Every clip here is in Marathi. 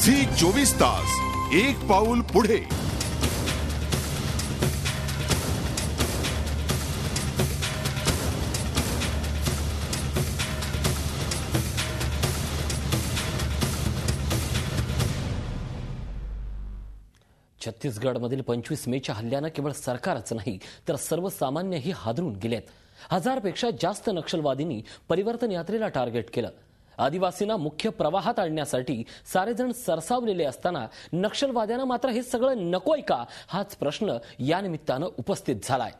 झी 24 तास एक पाऊल पुढे. छत्तीसगडमधील 25 मेच्या हल्ल्यानं केवळ सरकारच नाही तर सर्वसामान्यही हादरून गेलेत. 1000 पेक्षा जास्त नक्षलवादींनी परिवर्तन यात्रेला टार्गेट केलं. आदिवासींना मुख्य प्रवाहात आणण्यासाठी सारेजण सरसावलेले असताना नक्षलवाद्यांना मात्र हे सगळं नकोय का, हाच प्रश्न या निमित्तानं उपस्थित झालाय.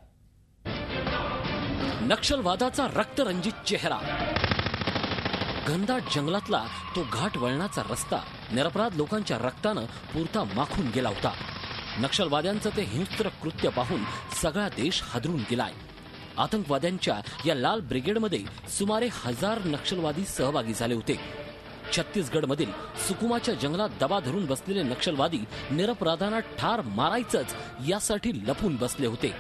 नक्षलवादाचा रक्तरंजित चेहरा, घनदाट जंगलातला तो घाट वळणाचा रस्ता निरपराध लोकांच्या रक्तानं पुरता माखून गेला होता. नक्षलवाद्यांचं ते हिंस्त्र कृत्य पाहून सगळा देश हादरून गेलाय. आतंकवाद्यांच्या या लाल ब्रिगेडमध्ये सुमारे 1000 नक्षलवादी सहभागी झाले होते. छत्तीसगडमधील सुकुमाच्या जंगलात दबा धरून बसलेले नक्षलवादी निरपराधांना ठार मारायचंच यासाठी लपून बसले होते.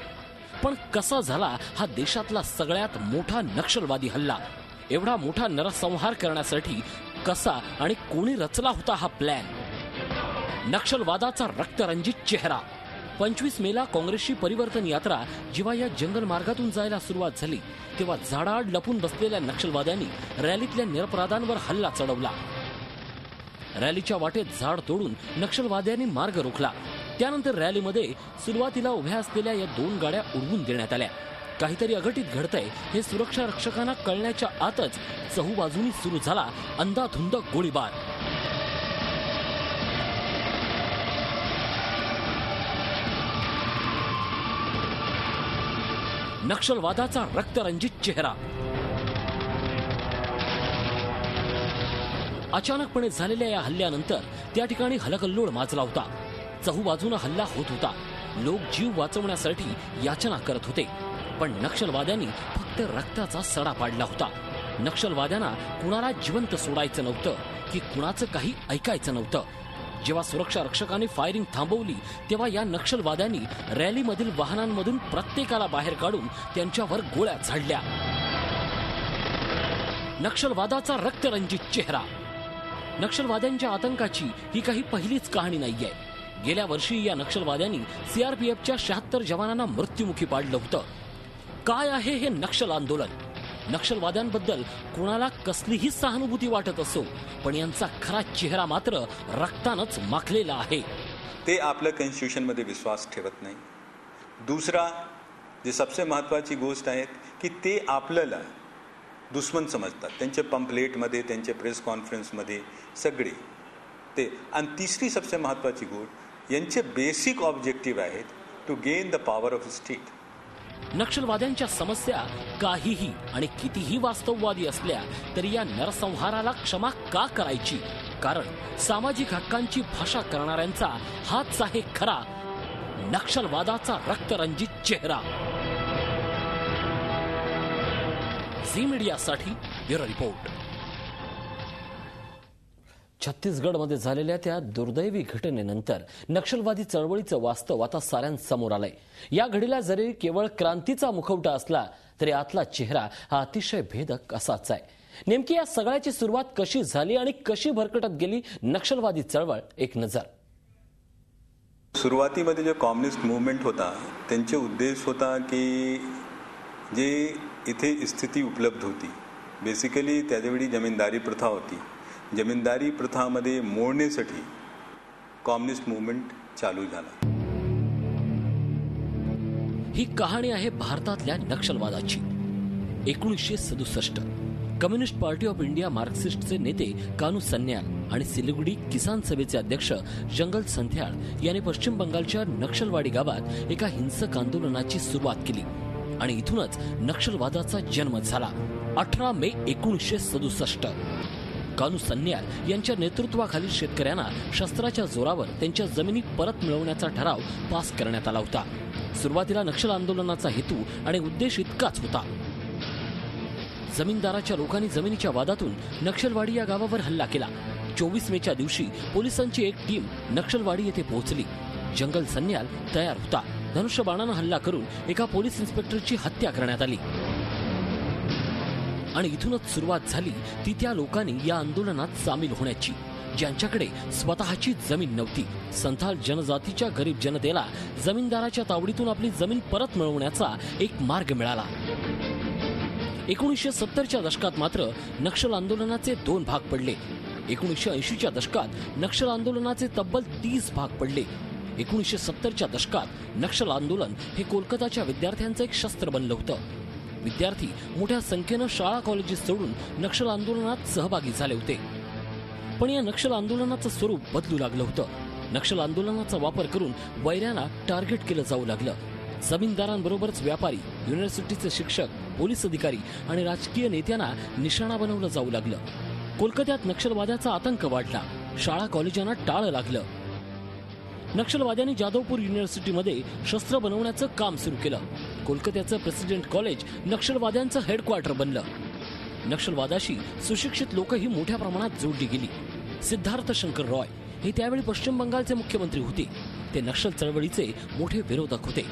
पण कसा झाला हा देशातला सगळ्यात मोठा नक्षलवादी हल्ला? एवढा मोठा नरसंहार करण्यासाठी कसा आणि कोणी रचला होता हा प्लॅन? नक्षलवादाचा रक्तरंजित चेहरा. 25 मेला काँग्रेसची परिवर्तन यात्रा जेव्हा या जंगल मार्गातून जायला सुरुवात झाली तेव्हा झाडाआड लपून बसलेल्या नक्षलवाद्यांनी रॅलीतल्या निरपराधांवर हल्ला चढवला. रॅलीच्या वाटेत झाड तोडून नक्षलवाद्यांनी मार्ग रोखला. त्यानंतर रॅलीमध्ये सुरुवातीला उभ्या असलेल्या या 2 गाड्या उडवून देण्यात आल्या. काहीतरी अघटित घडतंय हे सुरक्षा रक्षकांना कळण्याच्या आतच चहूबाजूनी सुरू झाला अंधाधुंद गोळीबार. नक्षलवादाचा रक्तरंजित चेहरा. अचानकपणे झालेल्या या हल्ल्यानंतर त्या ठिकाणी हलकल्लोळ माजला होता. चहूबाजूनं हल्ला होत होता. लोक जीव वाचवण्यासाठी याचना करत होते. पण नक्षलवाद्यांनी फक्त रक्ताचा सडा पाडला होता. नक्षलवाद्यांना कुणाला जिवंत सोडायचं नव्हतं की कुणाचं काही ऐकायचं नव्हतं. जेव्हा सुरक्षा रक्षकांनी फायरिंग थांबवली तेव्हा या नक्षलवाद्यांनी रॅलीमधील वाहनांमधून प्रत्येकाला बाहेर काढून त्यांच्यावर गोळ्या झाडल्या. नक्षलवादाचा रक्तरंजित चेहरा. नक्षलवाद्यांच्या आतंकाची ही काही पहिलीच कहाणी नाहीये. गेल्या वर्षी या नक्षलवाद्यांनी सीआरपीएफच्या 76 जवानांना मृत्युमुखी पाडलं होतं. काय आहे हे नक्षल आंदोलन? नक्षलवाद्यांबद्दल कोणाला कसलीही सहानुभूती वाटत असो पण यांचा खरा चेहरा मात्र रक्तानंच माखलेला आहे. ते आपल्या कॉन्स्टिट्यूशन मध्ये विश्वास ठेवत नाही. दुसरा जे सबसे महत्वाची गोष्ट आहे की ते आपल्याला दुश्मन समजतात. त्यांच्या पंपलेटमध्ये, त्यांच्या प्रेस कॉन्फरन्समध्ये सगळे ते. आणि तिसरी सबसे महत्वाची गोष्ट, यांचे बेसिक ऑब्जेक्टिव्ह आहेत to gain the power of state. नक्षलवाद्यांच्या समस्या काहीही आणि कितीही वास्तववादी असल्या तरी या नरसंहाराला क्षमा का करायची? कारण सामाजिक हक्कांची भाषा करणाऱ्यांचा हाच आहे खरा नक्षलवादाचा रक्तरंजित चेहरा. झी मीडियासाठी ब्युरो रिपोर्ट. छत्तीसगडमध्ये झालेल्या त्या दुर्दैवी घटनेनंतर नक्षलवादी चळवळीचं वास्तव आता साऱ्यांसमोर आलंय. या घडीला जरी केवळ क्रांतीचा मुखवटा असला तरी आतला चेहरा हा अतिशय भेदक असाच आहे. नेमकी या सगळ्याची सुरुवात कशी झाली आणि कशी भरकटत गेली नक्षलवादी चळवळ, एक नजर. सुरुवातीमध्ये जो कम्युनिस्ट मूवमेंट होता त्यांचे उद्देश होता की जे इथे स्थिती उपलब्ध होती, बेसिकली त्यावेळी जमीनदारी प्रथा होती, जमीनदारी प्रथामध्ये मोडण्यासाठी कम्युनिस्ट मूवमेंट चालू झाला. ही कहाणी आहे भारतातल्या नक्षलवादाची. 1967 कम्युनिस्ट पार्टी ऑफ इंडिया मार्क्सिस्टचे नेते कानू सन्याल आणि सिलिगुडी किसान सभेचे अध्यक्ष जंगल संथ्याळ यांनी पश्चिम बंगालच्या नक्षलवाडी गावात एका हिंसक आंदोलनाची सुरुवात केली आणि इथूनच नक्षलवादाचा जन्म झाला. 18 मे 1967 कानू सन्याल यांच्या नेतृत्वाखालील शेतकऱ्यांना शस्त्राच्या जोरावर त्यांच्या जमिनी परत मिळवण्याचा ठराव पास करण्यात आला होता. सुरुवातीला नक्षल आंदोलनाचा हेतू आणि उद्देश इतकाच होता. जमीनदाराच्या लोकांनी जमिनीच्या वादातून नक्षलवाडी या गावावर हल्ला केला. 24 मेच्या दिवशी पोलिसांची एक टीम नक्षलवाडी येथे पोहोचली. जंगल सन्याल तयार होता. धनुष्यबाणानं हल्ला करून एका पोलीस इन्स्पेक्टरची हत्या करण्यात आली आणि इथूनच सुरुवात झाली ती त्या लोकांनी या आंदोलनात सामील होण्याची. ज्यांच्याकडे स्वतःची जमीन नव्हती. संथाल जनजातीच्या गरीब जनतेला जमीनदाराच्या तावडीतून आपली जमीन परत मिळवण्याचा एक मार्ग मिळाला. 1970च्या दशकात मात्र नक्षल आंदोलनाचे 2 भाग पडले. 1980च्या दशकात नक्षल आंदोलनाचे तब्बल 30 भाग पडले. 1970च्या दशकात नक्षल आंदोलन हे कोलकाताच्या विद्यार्थ्यांचं एक शस्त्र बनलं होतं. विद्यार्थी मोठ्या संख्येनं शाळा कॉलेजेस सोडून नक्षल आंदोलनात सहभागी झाले होते. पण या नक्षल आंदोलनाचं स्वरूप बदलू लागलं होतं. नक्षल आंदोलनाचा वापर करून वैऱ्यांना टार्गेट केलं जाऊ लागलं. जमीनदारांबरोबरच व्यापारी, युनिव्हर्सिटीचे शिक्षक, पोलीस अधिकारी आणि राजकीय नेत्यांना निशाणा बनवलं जाऊ लागलं. कोलकात्यात नक्षलवाद्याचा आतंक वाढला. शाळा कॉलेजांना टाळं लागलं. नक्षलवाद्यांनी जाधवपूर युनिव्हर्सिटीमध्ये शस्त्र बनवण्याचं काम सुरू केलं. कोलकात्याचं प्रेसिडेंट कॉलेज नक्षलवाद्यांचं हेडक्वार्टर बनलं. नक्षलवादाशी सुशिक्षित लोकही मोठ्या प्रमाणात जोडली गेली. सिद्धार्थ शंकर रॉय हे त्यावेळी पश्चिम बंगालचे मुख्यमंत्री होते. ते नक्षल चळवळीचे मोठे विरोधक होते.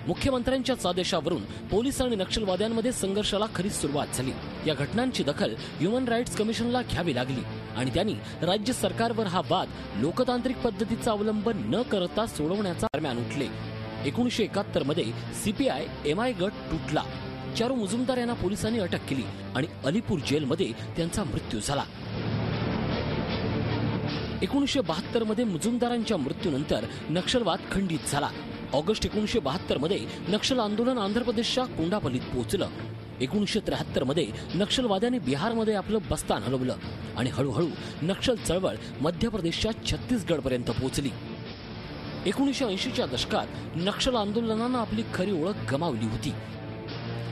मुख्यमंत्र्यांच्याच आदेशावरून पोलीस आणि नक्षलवाद्यांमध्ये संघर्षाला खरीच सुरुवात झाली. या घटनांची दखल ह्युमन राईट्स कमिशनला घ्यावी लागली आणि त्यांनी राज्य सरकारवर हा वाद लोकतांत्रिक पद्धतीचा अवलंब न करता सोडवण्याचा दरम्यान उठले. 1971 मध्ये CPI MI गट तुटला. चारू मुजुमदार यांना पोलिसांनी अटक केली आणि अलीपूर जेलमध्ये त्यांचा मृत्यू झाला. 1972 मध्ये मुजुमदारांच्या मृत्यूनंतर नक्षलवाद खंडित झाला. ऑगस्ट 1972 मध्ये नक्षल आंदोलन आंध्र प्रदेशच्या कोंडापल्लीत पोहोचलं. 1973 मध्ये नक्षलवाद्यांनी बिहारमध्ये आपलं बस्तान हलवलं आणि हळूहळू नक्षल चळवळ मध्य प्रदेशच्या छत्तीसगडपर्यंत पोहोचली. 1980च्या दशकात नक्षल आंदोलनानं आपली खरी ओळख गमावली होती.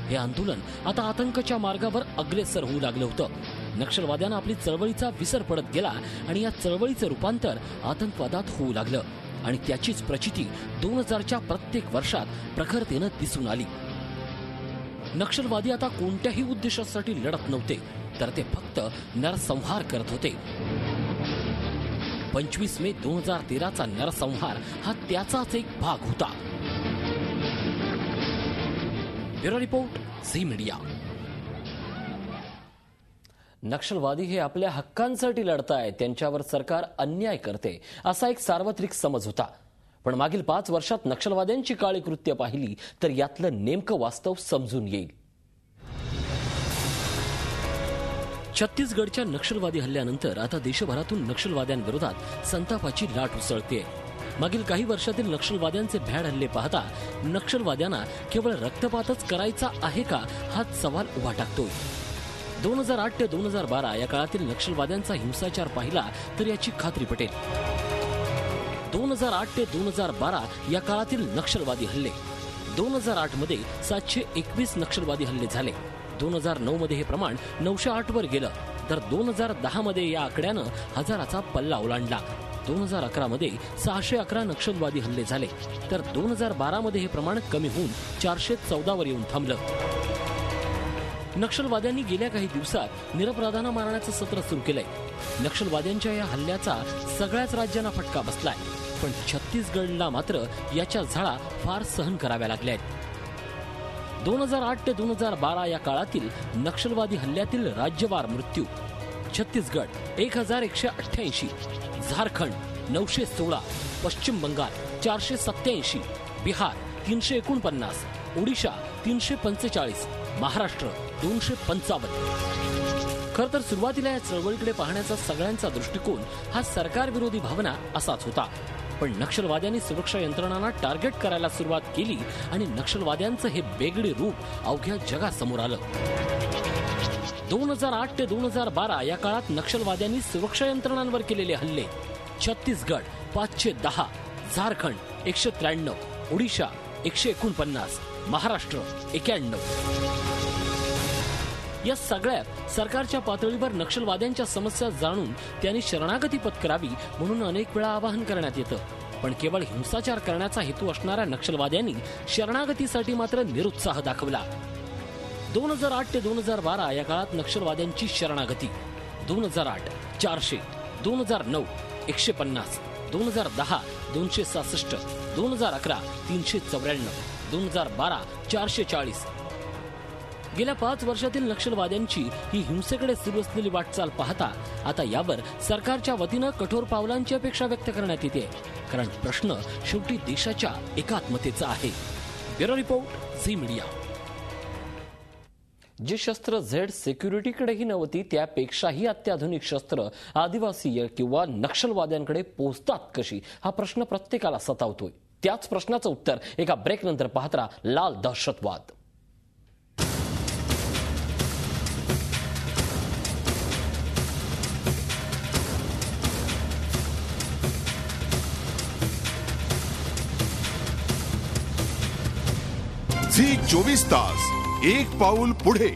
हे आंदोलन आता आतंकाच्या मार्गावर अग्रेसर होऊ लागलं होतं. नक्षलवाद्यांना आपली चळवळीचा विसर पडत गेला आणि या चळवळीचं रूपांतर आतंकवादात होऊ लागलं आणि त्याचीच प्रचिती 2000च्या प्रत्येक वर्षात प्रखरतेनं दिसून आली. नक्षलवादी आता कोणत्याही उद्देशासाठी लढत नव्हते, तर ते फक्त नरसंहार करत होते. 25 मे 2013चा नरसंहार हा त्याचाच एक भाग होता. Bureau report, Zee media. नक्षलवादी हे आपल्या हक्कांसाठी लढतायत, त्यांच्यावर सरकार अन्याय करते असा एक सार्वत्रिक समज होता. पण मागील 5 वर्षात नक्षलवाद्यांची काळी कृत्य पाहिली तर यातलं नेमकं वास्तव समजून येईल. छत्तीसगडच्या नक्षलवादी हल्ल्यानंतर आता देशभरातून नक्षलवाद्यांविरोधात संतापाची लाट उसळते. मागील काही वर्षातील नक्षलवाद्यांचे भ्याड हल्ले पाहता नक्षलवाद्यांना केवळ रक्तपातच करायचा आहे का हाच सवाल उभा टाकतोय. 2008 ते 2012 या काळातील नक्षलवाद्यांचा हिंसाचार पाहिला तर याची खात्री पटेल. 2008 ते 2012 या काळातील नक्षलवादी हल्ले. 2008 मध्ये 721 नक्षलवादी हल्ले झाले. 2009 मध्ये हे प्रमाण 908 वर गेलं, तर 2010 मध्ये या आकड्यानं हजाराचा पल्ला ओलांडला. 2011 मध्ये 611 नक्षलवादी हल्ले झाले, तर 2012 मध्ये हे प्रमाण कमी होऊन 414 वर येऊन थांबलं. नक्षलवाद्यांनी गेल्या काही दिवसात निरपराधांना मारण्याचं सत्र सुरू केलंय. नक्षलवाद्यांच्या या हल्ल्याचा सगळ्याच राज्यांना फटका बसलाय, पण छत्तीसगडला मात्र याच्या झळा फार सहन कराव्या लागल्या आहेत. 2008 ते 2012 या काळातील नक्षलवादी हल्ल्यातील राज्यवार मृत्यू: छत्तीसगड 1188, झारखंड 916, पश्चिम बंगाल 487, बिहार 349, ओडिशा 345, महाराष्ट्र 255. खर तर सुरुवातीला या चळवळीकडे पाहण्याचा सगळ्यांचा दृष्टिकोन हा सरकार विरोधी भावना असाच होता. पण नक्षलवाद्यांनी सुरक्षा यंत्रणांना टार्गेट करायला सुरुवात केली आणि नक्षलवाद्यांचं हे वेगळे रूप अवघ्या जगासमोर आलं. 2008 ते 2012 या काळात नक्षलवाद्यांनी सुरक्षा यंत्रणांवर केलेले हल्ले: छत्तीसगड 510, झारखंड 193, ओडिशा 149, महाराष्ट्र 91. या सगळ्यात सरकारच्या पातळीवर नक्षलवाद्यांच्या समस्या जाणून त्यांनी शरणागती पत्करावी म्हणून अनेक वेळा आवाहन करण्यात येतं. पण केवळ हिंसाचार करण्याचा हेतू असणाऱ्या नक्षलवाद्यांनी शरणागतीसाठी मात्र निरुत्साह दाखवला. 2008 ते 2012 या काळात नक्षलवाद्यांची शरणागती: 2008 400, 2009 150, 2010 266, 2011 394, 2012 440. गेल्या 5 वर्षातील नक्षलवाद्यांची ही हिंसेकडे सुरू असलेली वाटचाल पाहता आता यावर सरकारच्या वतीनं कठोर पावलांची अपेक्षा व्यक्त करण्यात येते, कारण प्रश्न शेवटी देशाच्या एकात्मतेचा आहे. Bureau report, Zee media. जी शस्त्र झेड सिक्युरिटीकडेही नव्हती त्यापेक्षाही अत्याधुनिक शस्त्र आदिवासी किंवा नक्षलवाद्यांकडे पोहोचतात कशी, हा प्रश्न प्रत्येकाला सतावतोय. त्याच प्रश्नाचं उत्तर एका ब्रेक नंतर पाहत राहा. लाल दहशतवाद. झी 24 तास, एक पाऊल पुढे.